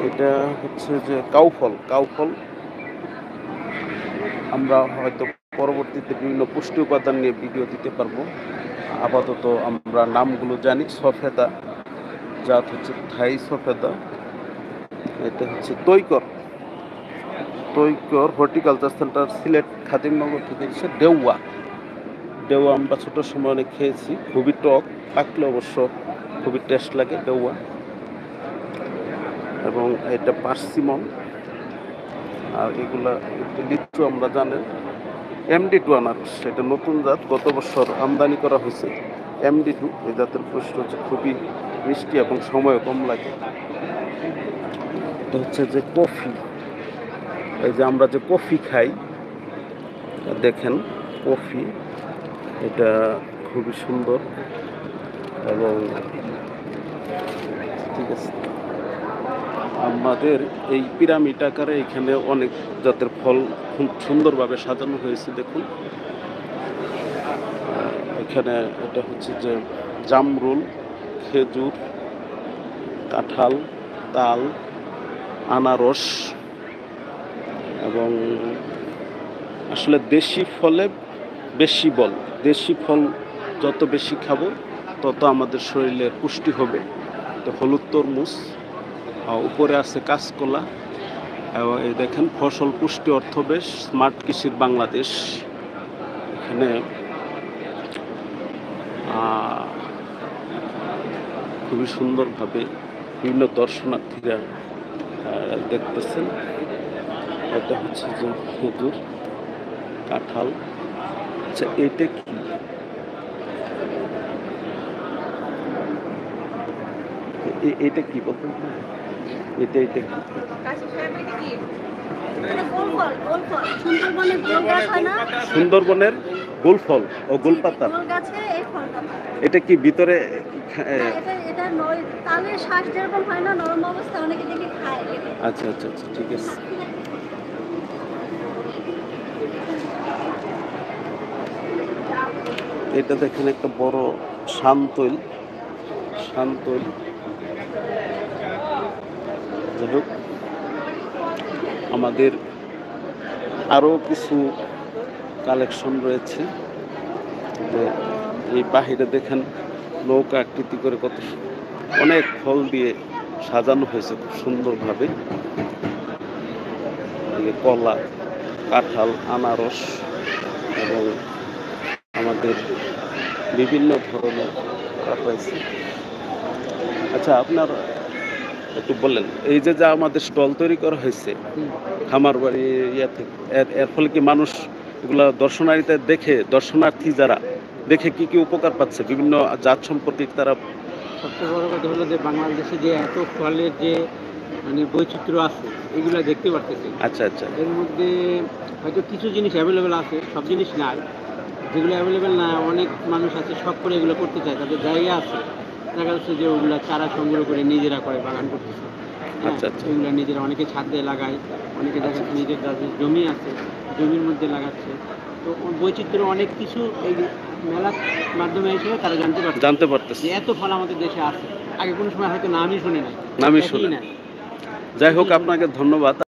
এটা হচ্ছে যে কাউফল। কাউফল আমরা হয়তো পরবর্তীতে বিভিন্ন পুষ্টি উপাদান নিয়ে ভিডিও দিতে পারবো। আপাতত আমরা নামগুলো জানি। সফেদা জাত হচ্ছে থাই সফেদা। এটা হচ্ছে তৈকর। তৈকর হর্টিকালচার সেন্টার সিলেট খাদিমনগর থেকে হচ্ছে দেওয়া। দেওয়া আমরা ছোটোর সময় অনেক খেয়েছি, খুবই টক, পাকলে অবশ্য খুবই টেস্ট লাগে দেওয়া। এবং এটা পার্সিমন। আর এগুলা লিচু আমরা জানেন MD2 আনারস, এটা নতুন জাত, গত বছর আমদানি করা হয়েছে। MD2 এই জাতের বৈশিষ্ট্য হচ্ছে খুবই মিষ্টি এবং সময় কম লাগে। এটা হচ্ছে যে কফি, এই যে আমরা যে কফি খাই দেখেন কফি, এটা খুবই সুন্দর এবং ঠিক আছে। আমাদের এই পিরামিড আকারে এখানে অনেক জাতের ফল খুব সুন্দরভাবে সাজানো হয়েছে দেখুন। এখানে এটা হচ্ছে যে জামরুল, খেজুর, কাঁঠাল, তাল, আনারস এবং আসলে দেশি ফলে বেশি বল। দেশি ফল যত বেশি খাবো তত আমাদের শরীরে পুষ্টি হবে। তো হলুদ তরমুজ, উপরে আছে কাঁচকলা এবং এই দেখেন ফসল পুষ্টি অর্থবেশ স্মার্ট কৃষির বাংলাদেশ। এখানে খুবই সুন্দরভাবে বিভিন্ন দর্শনার্থীরা দেখতেছেন। এটা হচ্ছে যে খেজুর, কাঁঠাল। আচ্ছা এটা কি? এটা কি বলতে? এটা কি? সুন্দরবনের গোলফল ও গোলপাতা। এটা কি ভিতরে? আচ্ছা আচ্ছা আচ্ছা, ঠিক আছে। এটা দেখেন একটা বড় শান্তইল। শান্তইল যাই হোক, আমাদের আরও কিছু কালেকশন রয়েছে। যে এই বাহিরে দেখেন নৌকা আকৃতি করে কত অনেক ফল দিয়ে সাজানো হয়েছে খুব সুন্দরভাবে। কলা, কাঁঠাল, আনারস এবং আমাদের বিভিন্ন ধরনের রয়েছে। আচ্ছা আপনার একটু বললেন, এই যে যা আমাদের স্টল তৈরি করা হয়েছে খামার বাড়ি থেকে, এর ফলে কি মানুষ এগুলা দর্শনার্থীতে দেখে, দর্শনার্থী যারা দেখে কি কি উপকার পাচ্ছে বিভিন্ন জাত সম্পর্কে তারা? সবচেয়ে বড় কথা হলো যে বাংলাদেশে যে এত ফলের যে মানে বৈচিত্র্য আছে এগুলো দেখতে পারতেছি। আচ্ছা আচ্ছা। এর মধ্যে হয়তো কিছু জিনিস অ্যাভেলেবেল আছে, সব জিনিস নাই। যেগুলো অ্যাভেলেবেল না, অনেক মানুষ আছে শখ করে এগুলো করতে চায়, তাদের জায়গা আছে, দেখা যাচ্ছে যে ওগুলো চারা সংগ্রহ করে নিজেরা করে বাগান করতেছে। আচ্ছা আচ্ছা। এগুলো নিজেরা, অনেকে ছাদ দিয়ে লাগায়, অনেকে দেখা যাচ্ছে নিজের যাদের জমি আছে জমির মধ্যে লাগাচ্ছে। তো বৈচিত্র্য অনেক কিছু এই মেলার মাধ্যমে এসে তারা জানতে পারতেছে এত ফল আমাদের দেশে আছে। আগে কোনো সময় হয়তো নামই শুনে নাই, নামই শুনে নাই। যাই হোক, আপনাকে ধন্যবাদ।